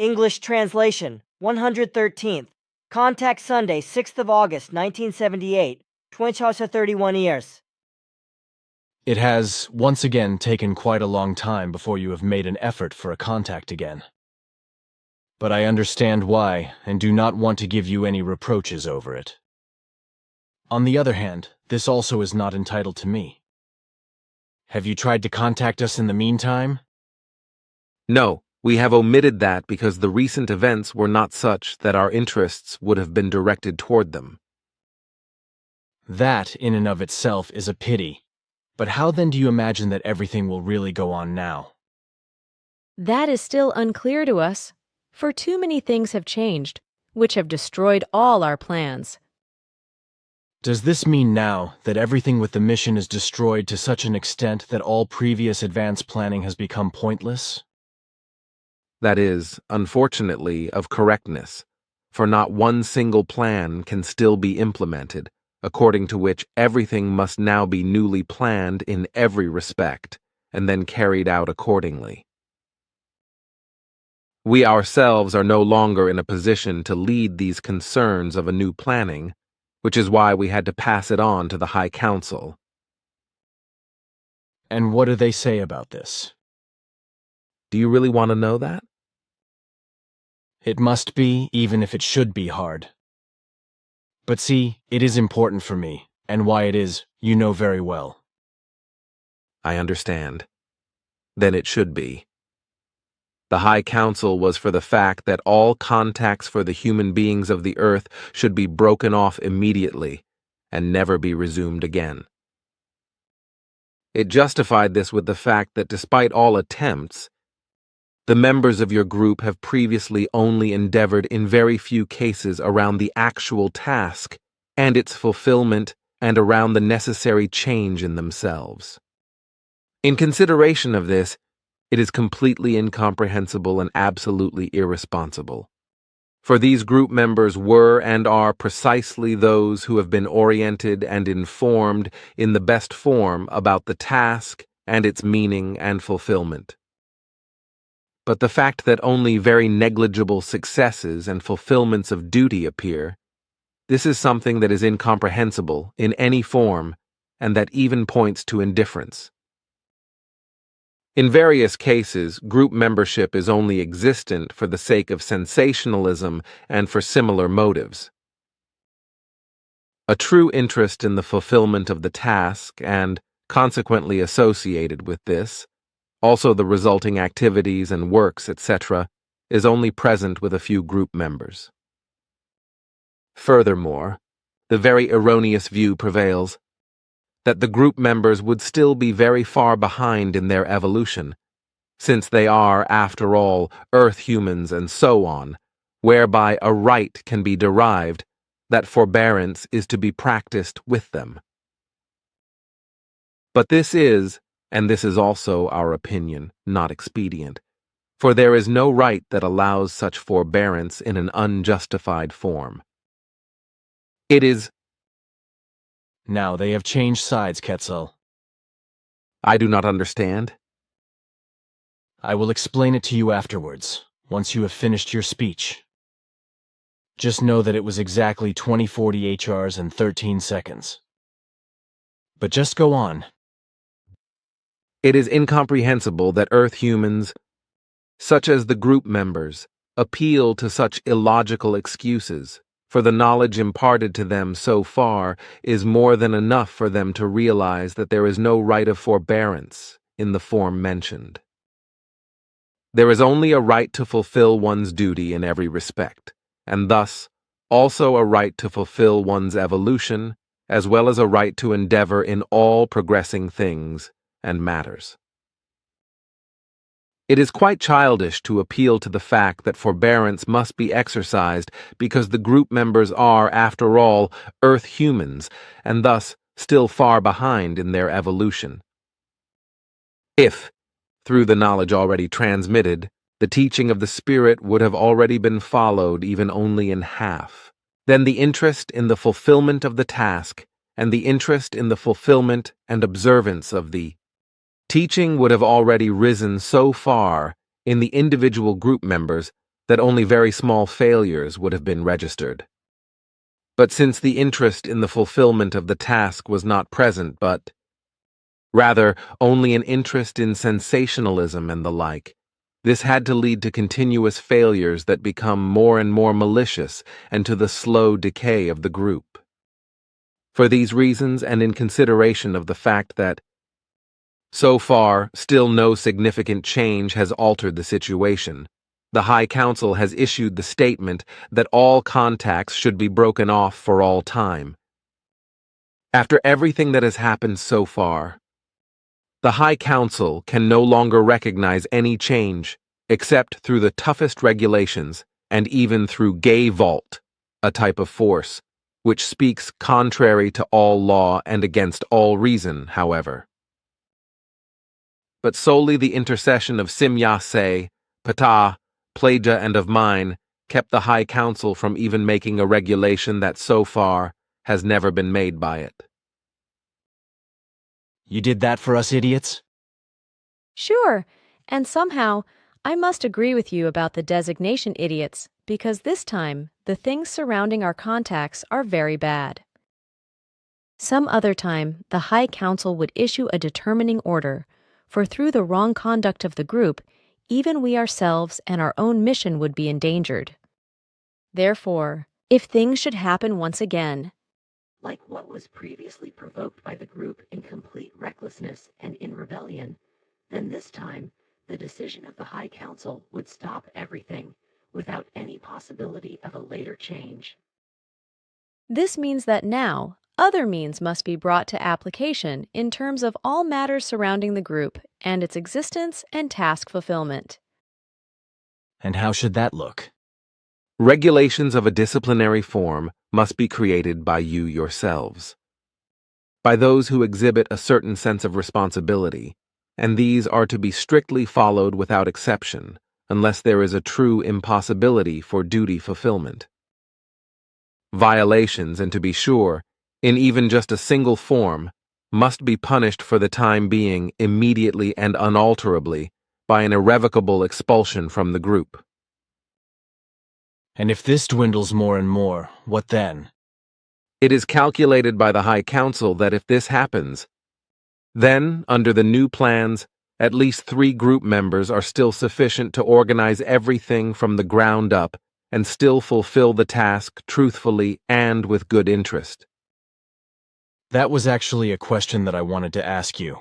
English translation, 113th. Contact Sunday, 6th of August, 1978. 31 years. It has, once again, taken quite a long time before you have made an effort for a contact again. But I understand why, and do not want to give you any reproaches over it. On the other hand, this also is not entitled to me. Have you tried to contact us in the meantime? No, we have omitted that because the recent events were not such that our interests would have been directed toward them. That, in and of itself, is a pity. But how then do you imagine that everything will really go on now? That is still unclear to us, for too many things have changed, which have destroyed all our plans. Does this mean now that everything with the mission is destroyed to such an extent that all previous advanced planning has become pointless? That is, unfortunately, of correctness, for not one single plan can still be implemented, according to which everything must now be newly planned in every respect, and then carried out accordingly. We ourselves are no longer in a position to lead these concerns of a new planning, which is why we had to pass it on to the High Council. And what do they say about this? Do you really want to know that? It must be, even if it should be hard. But see, it is important for me, and why it is, you know very well. I understand. Then it should be. The High Council was for the fact that all contacts for the human beings of the earth should be broken off immediately and never be resumed again. It justified this with the fact that despite all attempts, the members of your group have previously only endeavored in very few cases around the actual task and its fulfillment and around the necessary change in themselves. In consideration of this, it is completely incomprehensible and absolutely irresponsible. For these group members were and are precisely those who have been oriented and informed in the best form about the task and its meaning and fulfillment. But the fact that only very negligible successes and fulfillments of duty appear, this is something that is incomprehensible in any form and that even points to indifference. In various cases, group membership is only existent for the sake of sensationalism and for similar motives. A true interest in the fulfillment of the task and, consequently associated with this, also the resulting activities and works, etc., is only present with a few group members. Furthermore, the very erroneous view prevails that the group members would still be very far behind in their evolution, since they are, after all, earth humans and so on, whereby a right can be derived that forbearance is to be practiced with them. But this is, and this is also our opinion, not expedient, for there is no right that allows such forbearance in an unjustified form. It is. Now they have changed sides, Quetzal. I do not understand. I will explain it to you afterwards, once you have finished your speech. Just know that it was exactly 2040 HRs and 13 seconds. But just go on. It is incomprehensible that Earth humans, such as the group members, appeal to such illogical excuses, for the knowledge imparted to them so far is more than enough for them to realize that there is no right of forbearance in the form mentioned. There is only a right to fulfill one's duty in every respect, and thus also a right to fulfill one's evolution, as well as a right to endeavor in all progressing things and matters. It is quite childish to appeal to the fact that forbearance must be exercised because the group members are, after all, Earth humans, and thus still far behind in their evolution. If, through the knowledge already transmitted, the teaching of the Spirit would have already been followed even only in half, then the interest in the fulfillment of the task and the interest in the fulfillment and observance of the teaching would have already risen so far in the individual group members that only very small failures would have been registered. But since the interest in the fulfillment of the task was not present, but rather only an interest in sensationalism and the like, this had to lead to continuous failures that become more and more malicious and to the slow decay of the group. For these reasons, and in consideration of the fact that so far still no significant change has altered the situation, the High Council has issued the statement that all contacts should be broken off for all time. After everything that has happened so far, the High Council can no longer recognize any change except through the toughest regulations and even through Gay Vault, a type of force, which speaks contrary to all law and against all reason, however. But solely the intercession of Simyase, Ptah, Plaja, and of mine kept the High Council from even making a regulation that so far has never been made by it. You did that for us idiots? Sure, and somehow, I must agree with you about the designation idiots, because this time, the things surrounding our contacts are very bad. Some other time, the High Council would issue a determining order, for through the wrong conduct of the group, even we ourselves and our own mission would be endangered. Therefore, if things should happen once again, like what was previously provoked by the group in complete recklessness and in rebellion, then this time the decision of the High Council would stop everything without any possibility of a later change. this means that now, other means must be brought to application in terms of all matters surrounding the group and its existence and task fulfillment. And how should that look? Regulations of a disciplinary form must be created by you yourselves, by those who exhibit a certain sense of responsibility, and these are to be strictly followed without exception, unless there is a true impossibility for duty fulfillment. Violations, and to be sure, in even just a single form, must be punished for the time being immediately and unalterably by an irrevocable expulsion from the group. And if this dwindles more and more, what then? It is calculated by the High Council that if this happens, then, under the new plans, at least 3 group members are still sufficient to organize everything from the ground up and still fulfill the task truthfully and with good interest. That was actually a question that I wanted to ask you.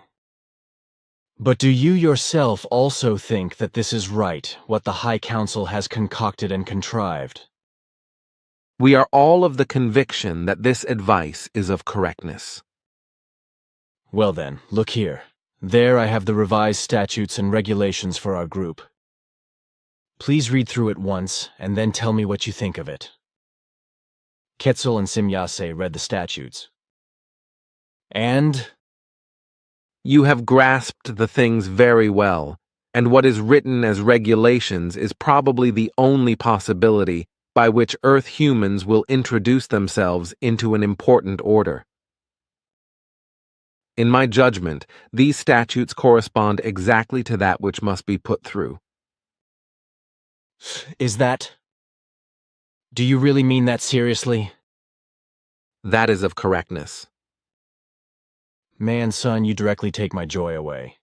But do you yourself also think that this is right, what the High Council has concocted and contrived? We are all of the conviction that this advice is of correctness. Well then, look here. There I have the revised statutes and regulations for our group. Please read through it once, and then tell me what you think of it. Quetzal and Simyase read the statutes. And? You have grasped the things very well, and what is written as regulations is probably the only possibility by which Earth humans will introduce themselves into an important order. In my judgment, these statutes correspond exactly to that which must be put through. Is that? Do you really mean that seriously? That is of correctness. Man, son, you directly take my joy away.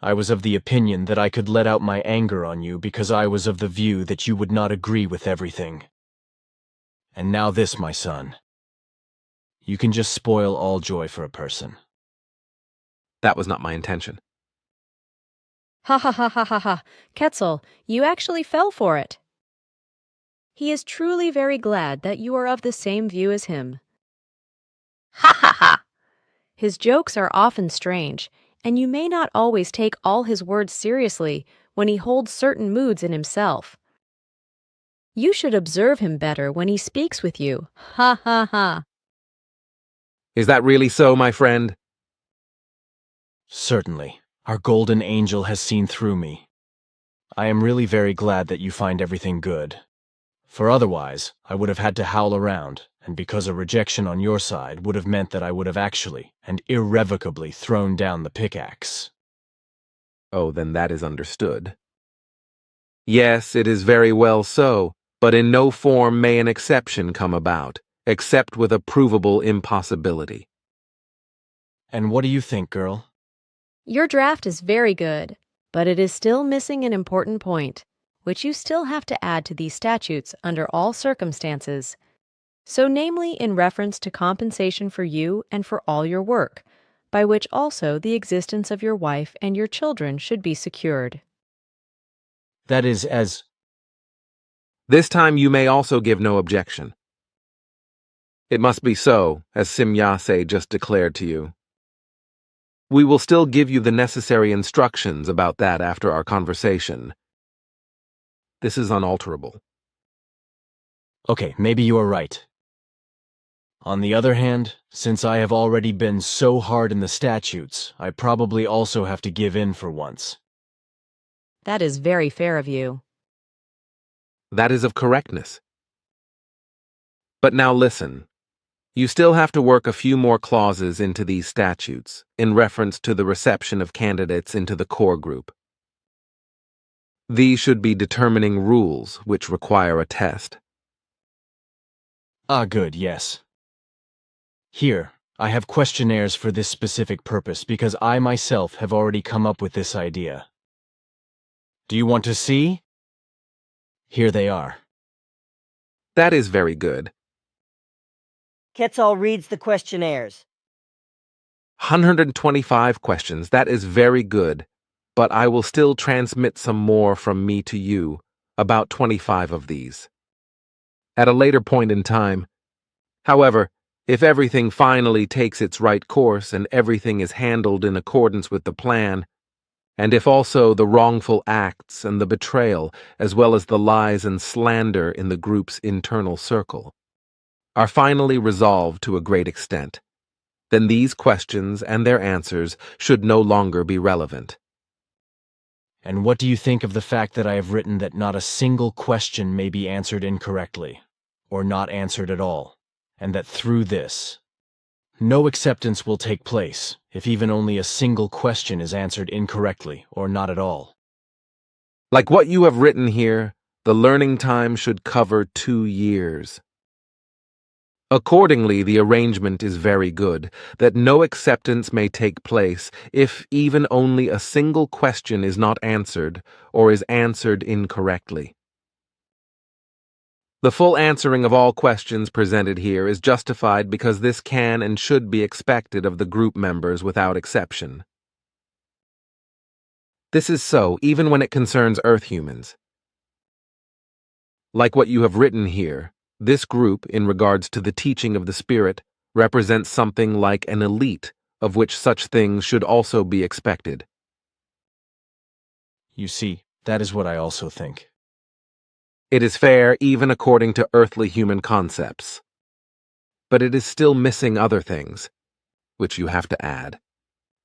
I was of the opinion that I could let out my anger on you because I was of the view that you would not agree with everything. And now this, my son. You can just spoil all joy for a person. That was not my intention. Ha ha ha ha ha ha. Quetzal, you actually fell for it. He is truly very glad that you are of the same view as him. Ha ha ha. His jokes are often strange, and you may not always take all his words seriously when he holds certain moods in himself. You should observe him better when he speaks with you. Ha ha ha. Is that really so, my friend? Certainly. Our golden angel has seen through me. I am really very glad that you find everything good. For otherwise, I would have had to howl around, and because a rejection on your side would have meant that I would have actually and irrevocably thrown down the pickaxe. Oh, then that is understood. Yes, it is very well so, but in no form may an exception come about, except with a provable impossibility. And what do you think, girl? Your draft is very good, but it is still missing an important point, which you still have to add to these statutes under all circumstances. So, namely, in reference to compensation for you and for all your work, by which also the existence of your wife and your children should be secured. That is as... This time you may also give no objection. It must be so, as Simyase just declared to you. We will still give you the necessary instructions about that after our conversation. This is unalterable. Okay, maybe you are right. On the other hand, since I have already been so hard in the statutes, I probably also have to give in for once. That is very fair of you. That is of correctness. But now listen. You still have to work a few more clauses into these statutes in reference to the reception of candidates into the core group. These should be determining rules which require a test. Ah, good, yes. Here, I have questionnaires for this specific purpose because I myself have already come up with this idea. Do you want to see? Here they are. That is very good. Quetzal reads the questionnaires. 125 questions, that is very good, but I will still transmit some more from me to you, about 25 of these. At a later point in time. However, if everything finally takes its right course and everything is handled in accordance with the plan, and if also the wrongful acts and the betrayal, as well as the lies and slander in the group's internal circle, are finally resolved to a great extent, then these questions and their answers should no longer be relevant. And what do you think of the fact that I have written that not a single question may be answered incorrectly, or not answered at all, and that through this, no acceptance will take place if even only a single question is answered incorrectly or not at all? Like what you have written here, the learning time should cover 2 years. Accordingly, the arrangement is very good, that no acceptance may take place if even only a single question is not answered or is answered incorrectly. The full answering of all questions presented here is justified because this can and should be expected of the group members without exception. This is so even when it concerns Earth humans. Like what you have written here, this group, in regards to the teaching of the Spirit, represents something like an elite of which such things should also be expected. You see, that is what I also think. It is fair even according to earthly human concepts. But it is still missing other things, which you have to add.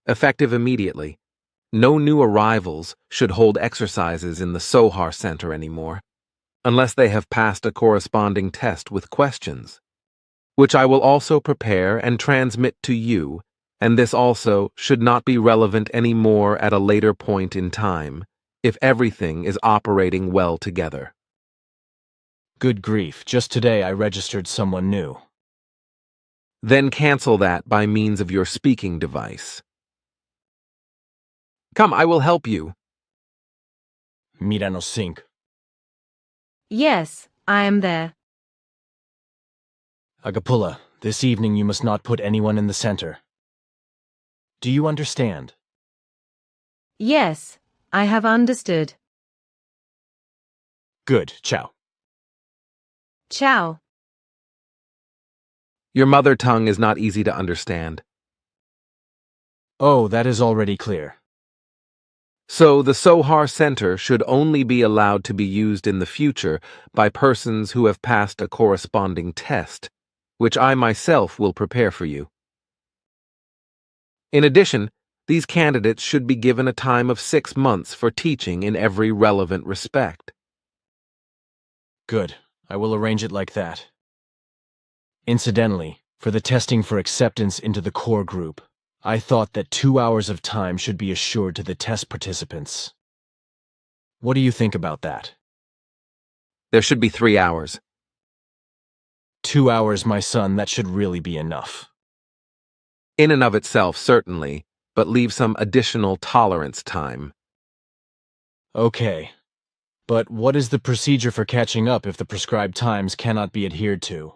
Effective immediately, no new arrivals should hold exercises in the Sohar Center anymore, unless they have passed a corresponding test with questions, which I will also prepare and transmit to you, and this also should not be relevant any more at a later point in time, if everything is operating well together. Good grief, just today I registered someone new. Then cancel that by means of your speaking device. Come, I will help you. Mira no sink. Yes, I am there. Agapula, this evening you must not put anyone in the center. Do you understand? Yes, I have understood. Good, ciao. Ciao. Your mother tongue is not easy to understand. Oh, that is already clear. So the Sohar Center should only be allowed to be used in the future by persons who have passed a corresponding test, which I myself will prepare for you. In addition, these candidates should be given a time of 6 months for teaching in every relevant respect. Good, I will arrange it like that. Incidentally, for the testing for acceptance into the core group, I thought that 2 hours of time should be assured to the test participants. What do you think about that? There should be 3 hours. 2 hours, my son, that should really be enough. In and of itself, certainly, but leave some additional tolerance time. Okay. But what is the procedure for catching up if the prescribed times cannot be adhered to?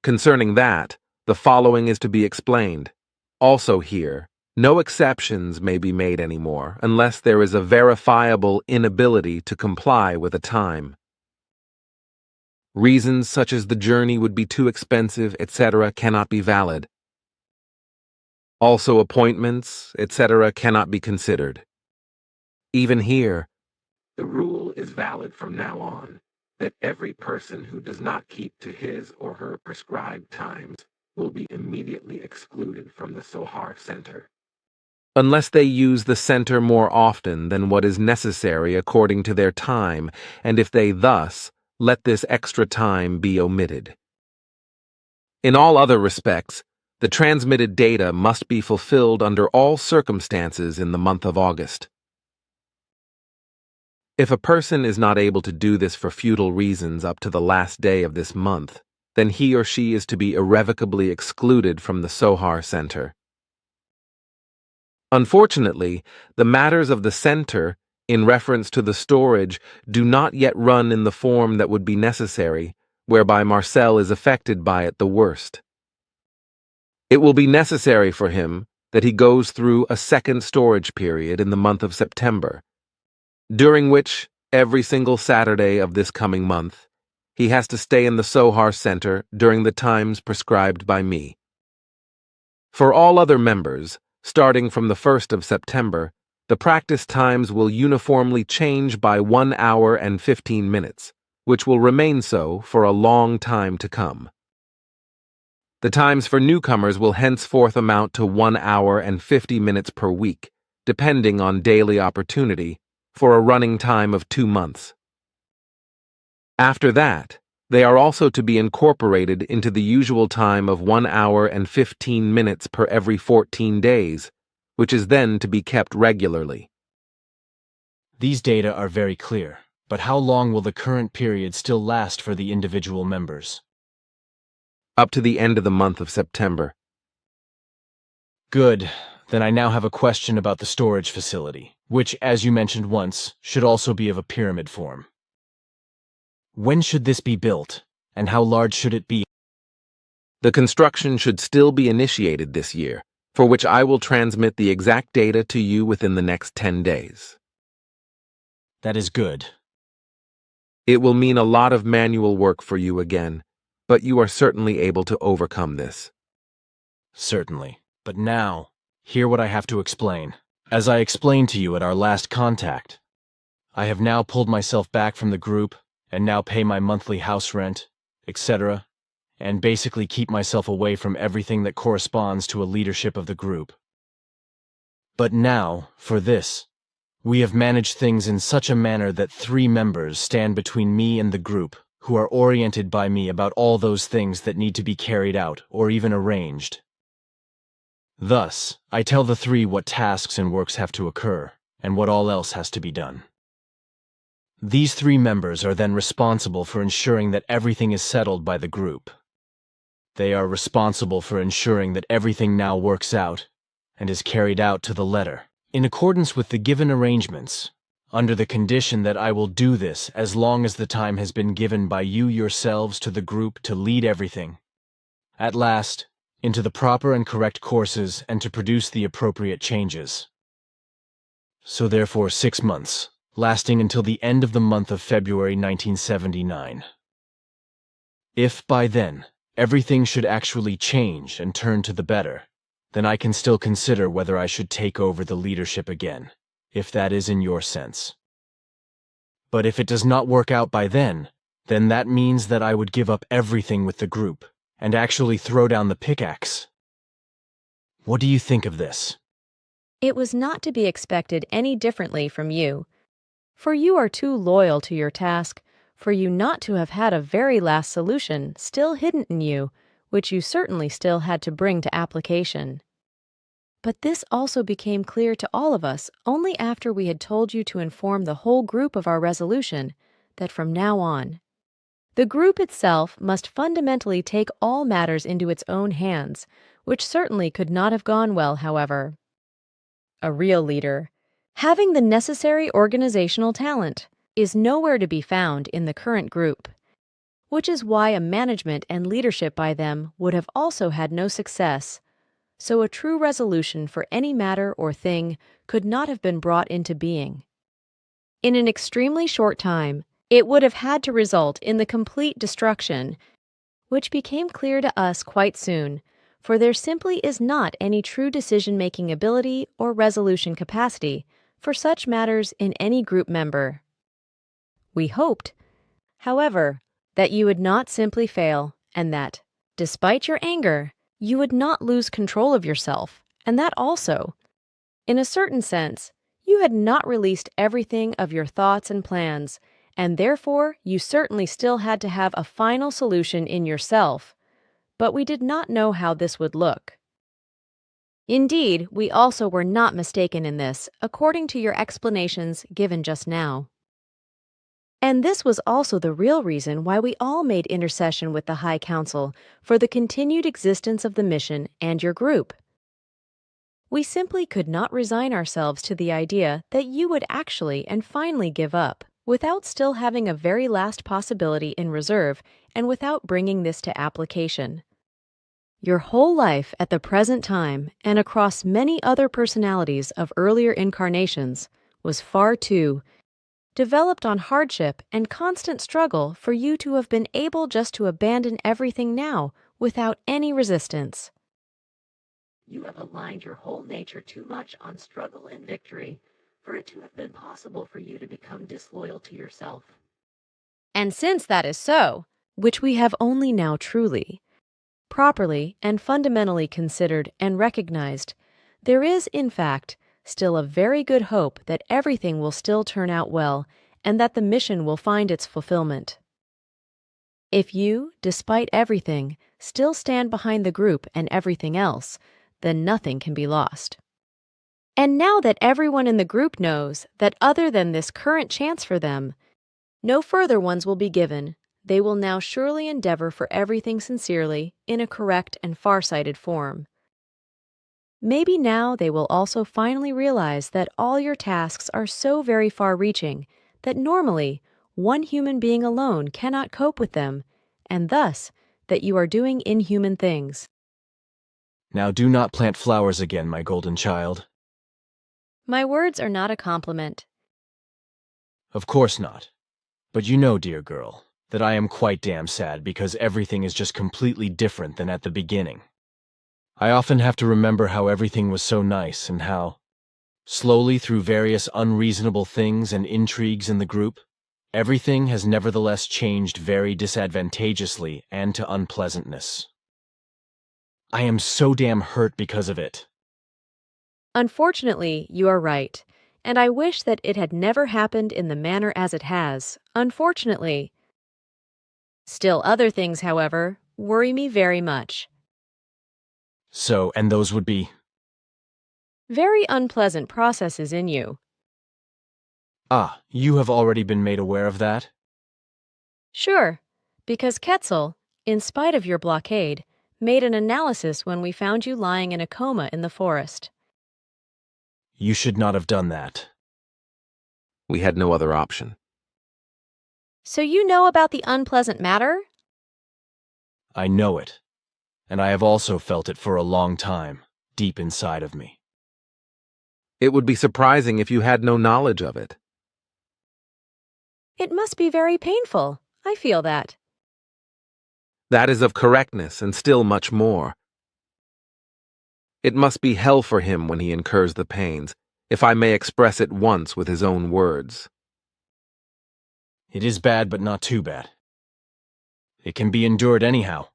Concerning that, the following is to be explained. Also here, no exceptions may be made anymore unless there is a verifiable inability to comply with a time. Reasons such as the journey would be too expensive, etc., cannot be valid. Also, appointments, etc., cannot be considered. Even here, the rule is valid from now on that every person who does not keep to his or her prescribed times will be immediately excluded from the Sohar Center. Unless they use the center more often than what is necessary according to their time, and if they thus let this extra time be omitted. In all other respects, the transmitted data must be fulfilled under all circumstances in the month of August. If a person is not able to do this for futile reasons up to the last day of this month, then he or she is to be irrevocably excluded from the Sohar Center. Unfortunately, the matters of the center, in reference to the storage, do not yet run in the form that would be necessary, whereby Marcel is affected by it the worst. It will be necessary for him that he goes through a second storage period in the month of September, during which, every single Saturday of this coming month, he has to stay in the Sohar Center during the times prescribed by me. For all other members, starting from the 1st of September, the practice times will uniformly change by 1 hour and 15 minutes, which will remain so for a long time to come. The times for newcomers will henceforth amount to 1 hour and 50 minutes per week, depending on daily opportunity, for a running time of 2 months. After that, they are also to be incorporated into the usual time of 1 hour and 15 minutes per every 14 days, which is then to be kept regularly. These data are very clear, but how long will the current period still last for the individual members? Up to the end of the month of September. Good. Then I now have a question about the storage facility, which, as you mentioned once, should also be of a pyramid form. When should this be built, and how large should it be? The construction should still be initiated this year, for which I will transmit the exact data to you within the next 10 days. That is good. It will mean a lot of manual work for you again, but you are certainly able to overcome this. Certainly. But now, hear what I have to explain. As I explained to you at our last contact, I have now pulled myself back from the group and now pay my monthly house rent, etc., and basically keep myself away from everything that corresponds to a leadership of the group. But now, for this, we have managed things in such a manner that 3 members stand between me and the group, who are oriented by me about all those things that need to be carried out or even arranged. Thus, I tell the 3 what tasks and works have to occur, and what all else has to be done. These 3 members are then responsible for ensuring that everything is settled by the group. They are responsible for ensuring that everything now works out and is carried out to the letter, in accordance with the given arrangements, under the condition that I will do this as long as the time has been given by you yourselves to the group to lead everything, at last, into the proper and correct courses and to produce the appropriate changes. So therefore 6 months, lasting until the end of the month of February 1979. If by then everything should actually change and turn to the better, then I can still consider whether I should take over the leadership again, if that is in your sense. But if it does not work out by then that means that I would give up everything with the group and actually throw down the pickaxe. What do you think of this? It was not to be expected any differently from you, for you are too loyal to your task for you not to have had a very last solution still hidden in you, which you certainly still had to bring to application. But this also became clear to all of us only after we had told you to inform the whole group of our resolution that from now on, the group itself must fundamentally take all matters into its own hands, which certainly could not have gone well, however. A real leader, having the necessary organizational talent, is nowhere to be found in the current group, which is why a management and leadership by them would have also had no success. So a true resolution for any matter or thing could not have been brought into being. In an extremely short time, it would have had to result in the complete destruction, which became clear to us quite soon, for there simply is not any true decision-making ability or resolution capacity for such matters in any group member. We hoped, however, that you would not simply fail, and that, despite your anger, you would not lose control of yourself, and that also, in a certain sense, you had not released everything of your thoughts and plans, and therefore you certainly still had to have a final solution in yourself, but we did not know how this would look. Indeed, we also were not mistaken in this, according to your explanations given just now. And this was also the real reason why we all made intercession with the High Council for the continued existence of the mission and your group. We simply could not resign ourselves to the idea that you would actually and finally give up, without still having a very last possibility in reserve and without bringing this to application. Your whole life at the present time and across many other personalities of earlier incarnations was far too developed on hardship and constant struggle for you to have been able just to abandon everything now without any resistance. You have aligned your whole nature too much on struggle and victory for it to have been possible for you to become disloyal to yourself. And since that is so, which we have only now truly, properly and fundamentally considered and recognized, there is, in fact, still a very good hope that everything will still turn out well and that the mission will find its fulfillment. If you, despite everything, still stand behind the group and everything else, then nothing can be lost. And now that everyone in the group knows that other than this current chance for them, no further ones will be given, they will now surely endeavor for everything sincerely in a correct and far-sighted form. Maybe now they will also finally realize that all your tasks are so very far-reaching that normally one human being alone cannot cope with them, and thus that you are doing inhuman things. Now do not plant flowers again, my golden child. My words are not a compliment. Of course not. But you know, dear girl, that I am quite damn sad because everything is just completely different than at the beginning. I often have to remember how everything was so nice and how, slowly through various unreasonable things and intrigues in the group, everything has nevertheless changed very disadvantageously and to unpleasantness. I am so damn hurt because of it. Unfortunately, you are right, and I wish that it had never happened in the manner as it has, unfortunately. Still other things, however, worry me very much. So, and those would be? Very unpleasant processes in you. Ah, you have already been made aware of that? Sure, because Quetzal, in spite of your blockade, made an analysis when we found you lying in a coma in the forest. You should not have done that. We had no other option. So you know about the unpleasant matter? I know it, and I have also felt it for a long time, deep inside of me. It would be surprising if you had no knowledge of it. It must be very painful. I feel that. That is of correctness and still much more. It must be hell for him when he incurs the pains, if I may express it once with his own words. It is bad, but not too bad. It can be endured anyhow.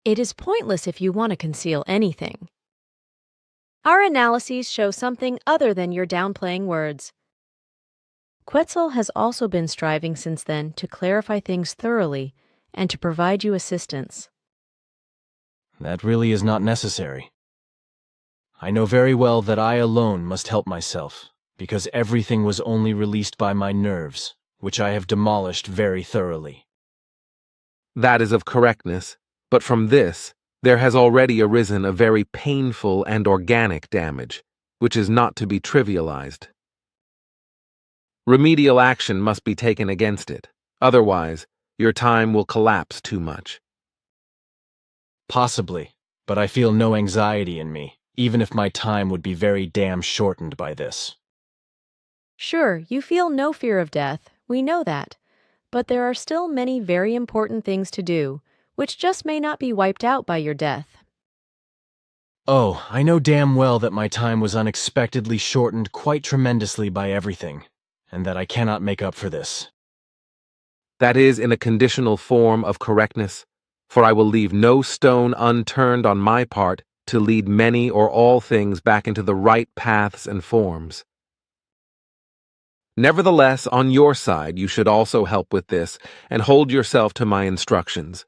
It is pointless if you want to conceal anything. Our analyses show something other than your downplaying words. Quetzal has also been striving since then to clarify things thoroughly and to provide you assistance. That really is not necessary. I know very well that I alone must help myself, because everything was only released by my nerves, which I have demolished very thoroughly. That is of correctness, but from this, there has already arisen a very painful and organic damage, which is not to be trivialized. Remedial action must be taken against it, otherwise, your time will collapse too much. Possibly, but I feel no anxiety in me, even if my time would be very damn shortened by this. Sure, you feel no fear of death, we know that. But there are still many very important things to do, which just may not be wiped out by your death. Oh, I know damn well that my time was unexpectedly shortened quite tremendously by everything, and that I cannot make up for this. That is in a conditional form of correctness, for I will leave no stone unturned on my part to lead many or all things back into the right paths and forms. Nevertheless, on your side, you should also help with this and hold yourself to my instructions.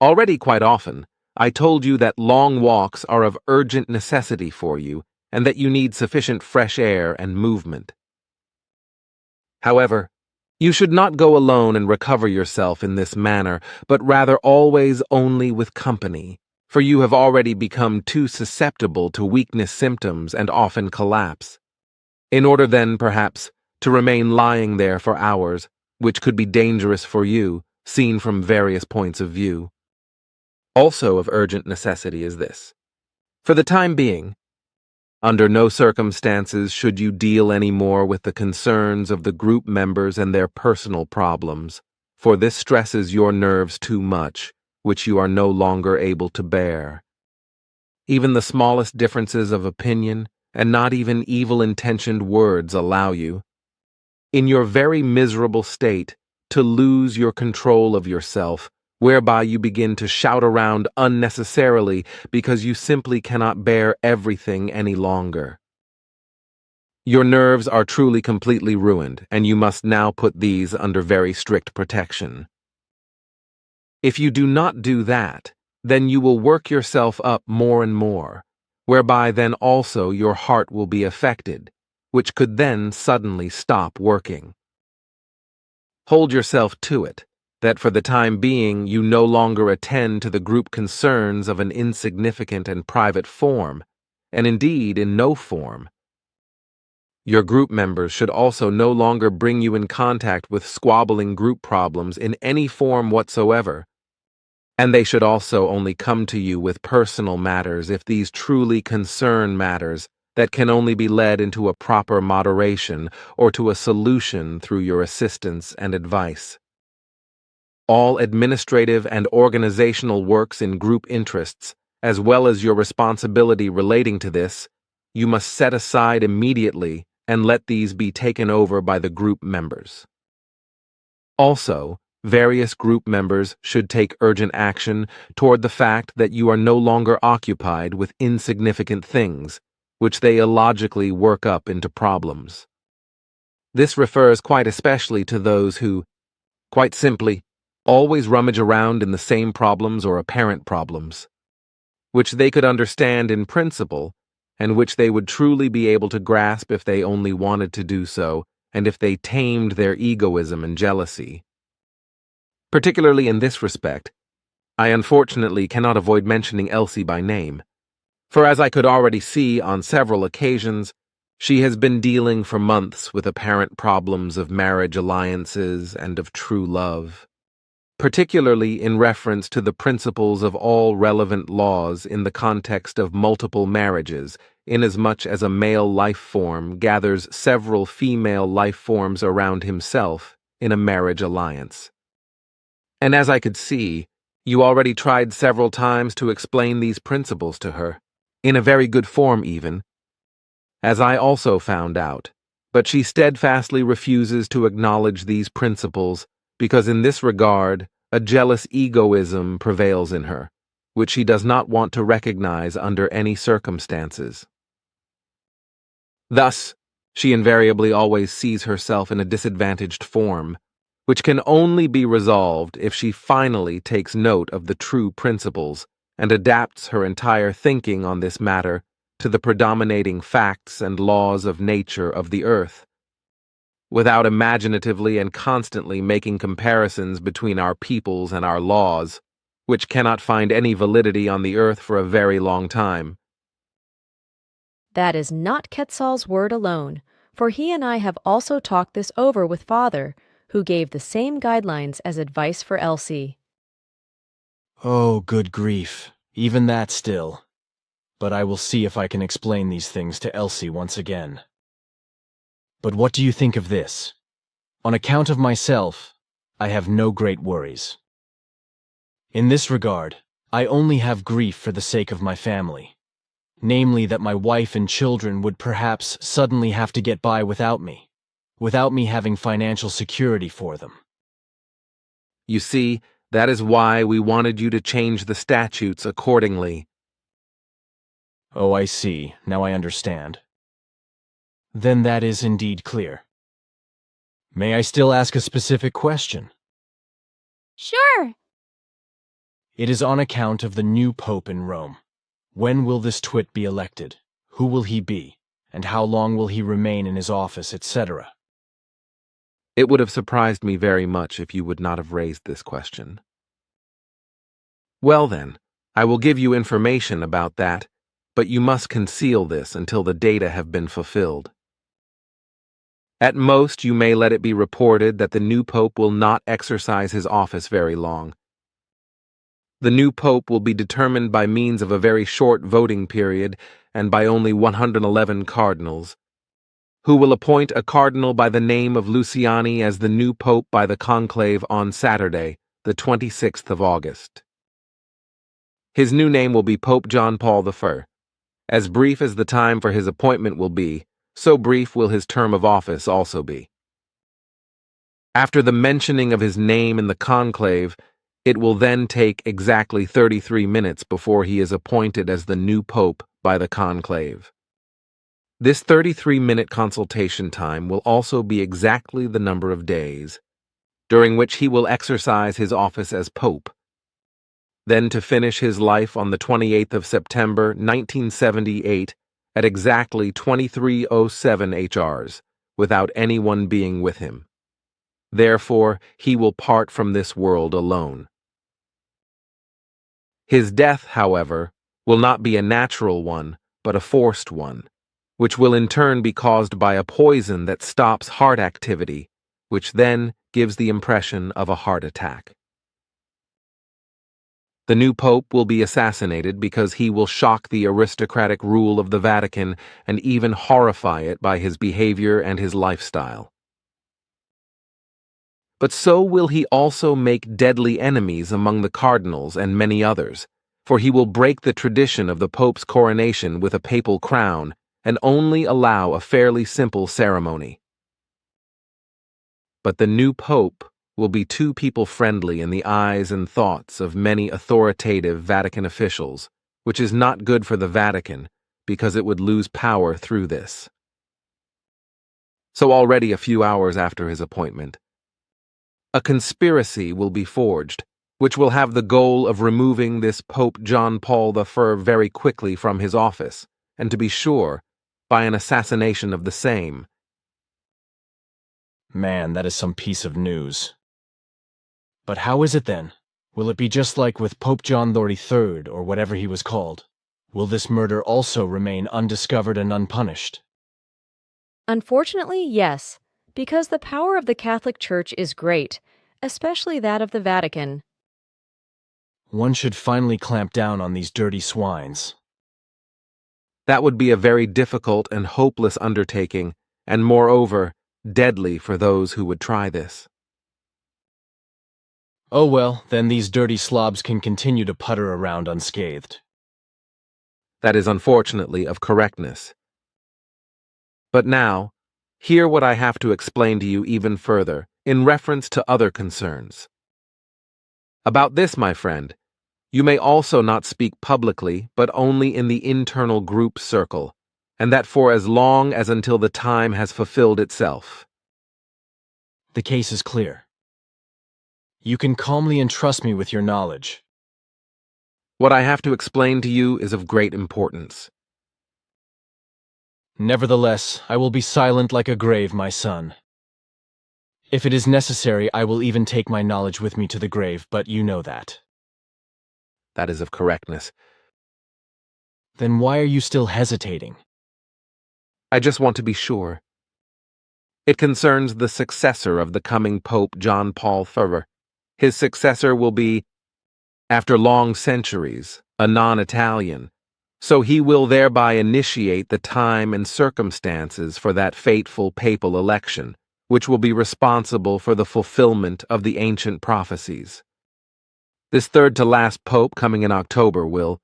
Already quite often, I told you that long walks are of urgent necessity for you and that you need sufficient fresh air and movement. However, you should not go alone and recover yourself in this manner, but rather always only with company, for you have already become too susceptible to weakness symptoms and often collapse. In order then, perhaps, to remain lying there for hours, which could be dangerous for you, seen from various points of view. Also of urgent necessity is this. For the time being, under no circumstances should you deal any more with the concerns of the group members and their personal problems, for this stresses your nerves too much, which you are no longer able to bear. Even the smallest differences of opinion, and not even evil-intentioned words allow you, in your very miserable state, to lose your control of yourself, whereby you begin to shout around unnecessarily because you simply cannot bear everything any longer. Your nerves are truly completely ruined, and you must now put these under very strict protection. If you do not do that, then you will work yourself up more and more, whereby then also your heart will be affected, which could then suddenly stop working. Hold yourself to it, that for the time being you no longer attend to the group concerns of an insignificant and private form, and indeed in no form. Your group members should also no longer bring you in contact with squabbling group problems in any form whatsoever, and they should also only come to you with personal matters if these truly concern matters that can only be led into a proper moderation or to a solution through your assistance and advice. All administrative and organizational works in group interests, as well as your responsibility relating to this, you must set aside immediately and let these be taken over by the group members. Also, various group members should take urgent action toward the fact that you are no longer occupied with insignificant things, which they illogically work up into problems. This refers quite especially to those who, quite simply, always rummage around in the same problems or apparent problems, which they could understand in principle, and which they would truly be able to grasp if they only wanted to do so, and if they tamed their egoism and jealousy. Particularly in this respect, I unfortunately cannot avoid mentioning Elsie by name, for as I could already see on several occasions, she has been dealing for months with apparent problems of marriage alliances and of true love, particularly in reference to the principles of all relevant laws in the context of multiple marriages, inasmuch as a male life form gathers several female life forms around himself in a marriage alliance. And as I could see, you already tried several times to explain these principles to her, in a very good form even, as I also found out, but she steadfastly refuses to acknowledge these principles because in this regard a jealous egoism prevails in her, which she does not want to recognize under any circumstances. Thus, she invariably always sees herself in a disadvantaged form, which can only be resolved if she finally takes note of the true principles and adapts her entire thinking on this matter to the predominating facts and laws of nature of the earth, without imaginatively and constantly making comparisons between our peoples and our laws, which cannot find any validity on the earth for a very long time. That is not Quetzal's word alone, for he and I have also talked this over with Father, who gave the same guidelines as advice for Elsie. Oh, good grief. Even that still. But I will see if I can explain these things to Elsie once again. But what do you think of this? On account of myself, I have no great worries. In this regard, I only have grief for the sake of my family. Namely that my wife and children would perhaps suddenly have to get by without me having financial security for them. You see, that is why we wanted you to change the statutes accordingly. Oh, I see. Now I understand. Then that is indeed clear. May I still ask a specific question? Sure. It is on account of the new pope in Rome. When will this twit be elected? Who will he be? And how long will he remain in his office, etc.? It would have surprised me very much if you would not have raised this question. Well then, I will give you information about that, but you must conceal this until the data have been fulfilled. At most, you may let it be reported that the new pope will not exercise his office very long. The new pope will be determined by means of a very short voting period and by only 111 cardinals, who will appoint a cardinal by the name of Luciani as the new pope by the conclave on Saturday, the 26th of August. His new name will be Pope John Paul I. As brief as the time for his appointment will be, so brief will his term of office also be. After the mentioning of his name in the conclave, it will then take exactly 33 minutes before he is appointed as the new pope by the conclave. This 33-minute consultation time will also be exactly the number of days, during which he will exercise his office as pope, then to finish his life on the 28th of September, 1978, at exactly 23:07 HRs, without anyone being with him. Therefore, he will part from this world alone. His death, however, will not be a natural one, but a forced one, which will in turn be caused by a poison that stops heart activity, which then gives the impression of a heart attack. The new pope will be assassinated because he will shock the aristocratic rule of the Vatican and even horrify it by his behavior and his lifestyle. But so will he also make deadly enemies among the cardinals and many others, for he will break the tradition of the pope's coronation with a papal crown and only allow a fairly simple ceremony. But the new pope will be too people-friendly in the eyes and thoughts of many authoritative Vatican officials, which is not good for the Vatican because it would lose power through this. So already a few hours after his appointment, a conspiracy will be forged, which will have the goal of removing this Pope John Paul I very quickly from his office, and to be sure, by an assassination of the same. Man, that is some piece of news. But how is it then? Will it be just like with Pope John XXIII, or whatever he was called? Will this murder also remain undiscovered and unpunished? Unfortunately, yes, because the power of the Catholic Church is great, especially that of the Vatican. One should finally clamp down on these dirty swines. That would be a very difficult and hopeless undertaking, and moreover, deadly for those who would try this. Oh well, then these dirty slobs can continue to putter around unscathed. That is unfortunately of correctness. But now, hear what I have to explain to you even further, in reference to other concerns. About this, my friend, you may also not speak publicly, but only in the internal group circle, and that for as long as until the time has fulfilled itself. The case is clear. You can calmly entrust me with your knowledge. What I have to explain to you is of great importance. Nevertheless, I will be silent like a grave, my son. If it is necessary, I will even take my knowledge with me to the grave, but you know that. That is of correctness. Then why are you still hesitating? I just want to be sure. It concerns the successor of the coming Pope John Paul III. His successor will be, after long centuries, a non-Italian, so he will thereby initiate the time and circumstances for that fateful papal election, which will be responsible for the fulfillment of the ancient prophecies. This third-to-last pope coming in October will,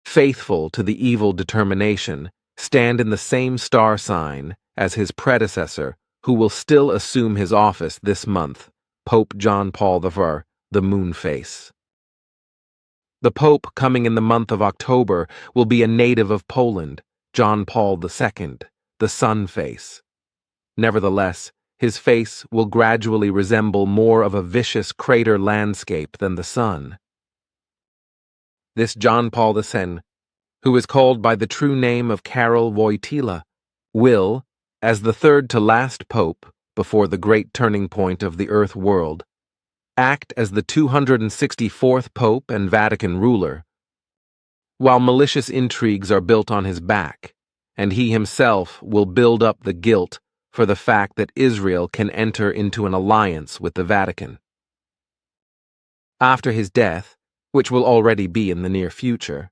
faithful to the evil determination, stand in the same star sign as his predecessor, who will still assume his office this month, Pope John Paul I, the moon face. The Pope coming in the month of October will be a native of Poland, John Paul II, the sun face. Nevertheless, his face will gradually resemble more of a vicious crater landscape than the sun. This John Paul II, who is called by the true name of Karol Wojtyla, will, as the third-to-last pope before the great turning point of the earth world, act as the 264th pope and Vatican ruler, while malicious intrigues are built on his back, and he himself will build up the guilt for the fact that Israel can enter into an alliance with the Vatican. After his death, which will already be in the near future,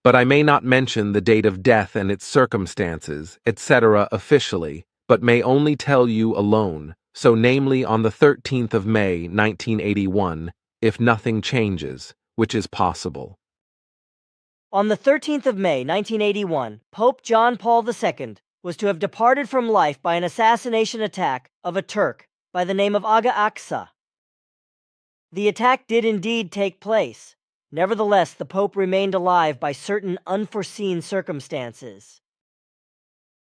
but I may not mention the date of death and its circumstances, etc. officially, but may only tell you alone, so namely on the 13th of May, 1981, if nothing changes, which is possible. On the 13th of May, 1981, Pope John Paul II was to have departed from life by an assassination attack of a Turk by the name of Aga Aksa. The attack did indeed take place. Nevertheless, the Pope remained alive by certain unforeseen circumstances.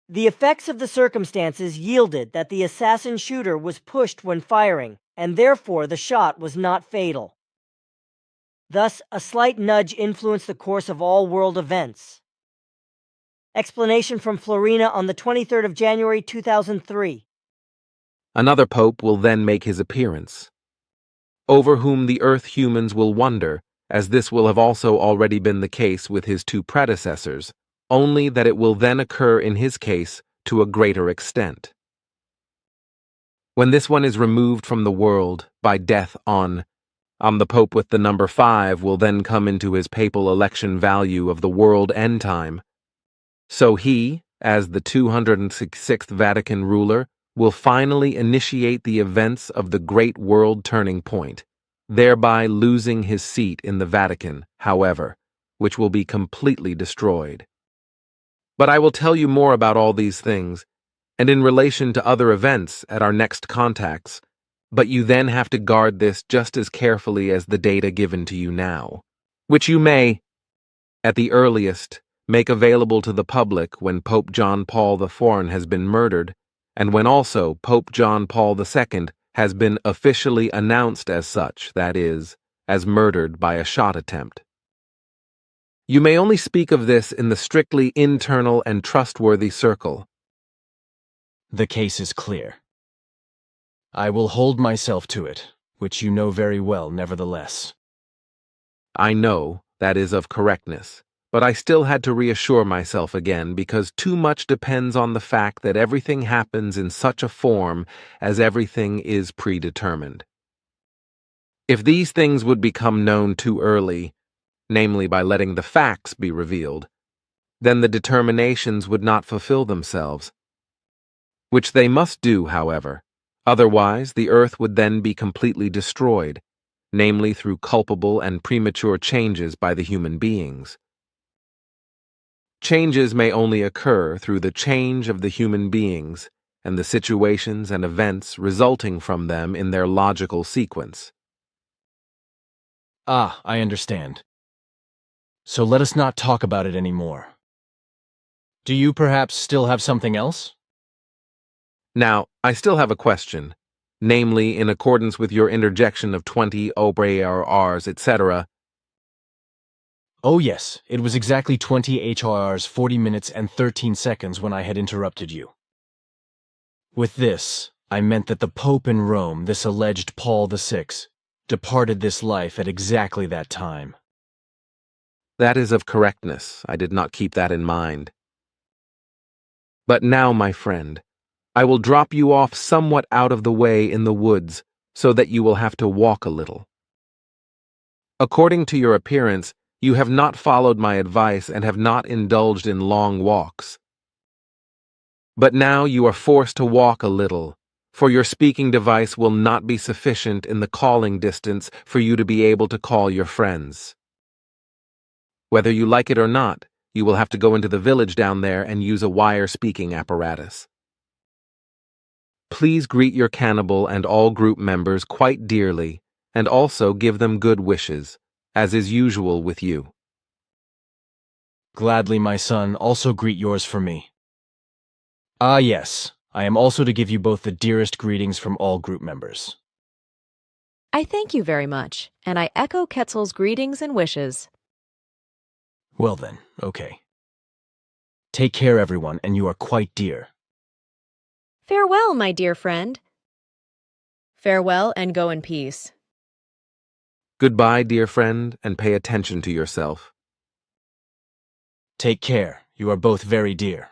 The effects of the circumstances yielded that the assassin shooter was pushed when firing, and therefore the shot was not fatal. Thus, a slight nudge influenced the course of all world events. Explanation from Florina on the 23rd of January 2003. Another pope will then make his appearance, over whom the earth humans will wonder, as this will have also already been the case with his two predecessors, only that it will then occur in his case to a greater extent. When this one is removed from the world by death on the Pope with the number 5 will then come into his papal election value of the world end time. So he, as the 266th Vatican ruler, will finally initiate the events of the great world turning point, thereby losing his seat in the Vatican, however, which will be completely destroyed. But I will tell you more about all these things, and in relation to other events at our next contacts, but you then have to guard this just as carefully as the data given to you now, which you may, at the earliest, make available to the public when Pope John Paul IV has been murdered, and when also Pope John Paul II has been officially announced as such, that is, as murdered by a shot attempt. You may only speak of this in the strictly internal and trustworthy circle. The case is clear. I will hold myself to it, which you know very well nevertheless. I know that is of correctness, but I still had to reassure myself again because too much depends on the fact that everything happens in such a form as everything is predetermined. If these things would become known too early, namely by letting the facts be revealed, then the determinations would not fulfill themselves, which they must do, however. Otherwise, the earth would then be completely destroyed, namely through culpable and premature changes by the human beings. Changes may only occur through the change of the human beings and the situations and events resulting from them in their logical sequence. Ah, I understand. So let us not talk about it anymore. Do you perhaps still have something else? Now, I still have a question, namely, in accordance with your interjection of 20 OBRs, etc., Oh yes, it was exactly 20 HRRs 40 minutes and 13 seconds when I had interrupted you. With this, I meant that the Pope in Rome, this alleged Paul VI, departed this life at exactly that time. That is of correctness. I did not keep that in mind. But now, my friend, I will drop you off somewhat out of the way in the woods so that you will have to walk a little. According to your appearance, you have not followed my advice and have not indulged in long walks. But now you are forced to walk a little, for your speaking device will not be sufficient in the calling distance for you to be able to call your friends. Whether you like it or not, you will have to go into the village down there and use a wire speaking apparatus. Please greet your cannibal and all group members quite dearly, and also give them good wishes, as is usual with you. Gladly, my son, also greet yours for me. Ah yes, I am also to give you both the dearest greetings from all group members. I thank you very much, and I echo Quetzal's greetings and wishes. Well then, okay. Take care, everyone, and you are quite dear. Farewell, my dear friend. Farewell and go in peace. Goodbye, dear friend, and pay attention to yourself. Take care, you are both very dear.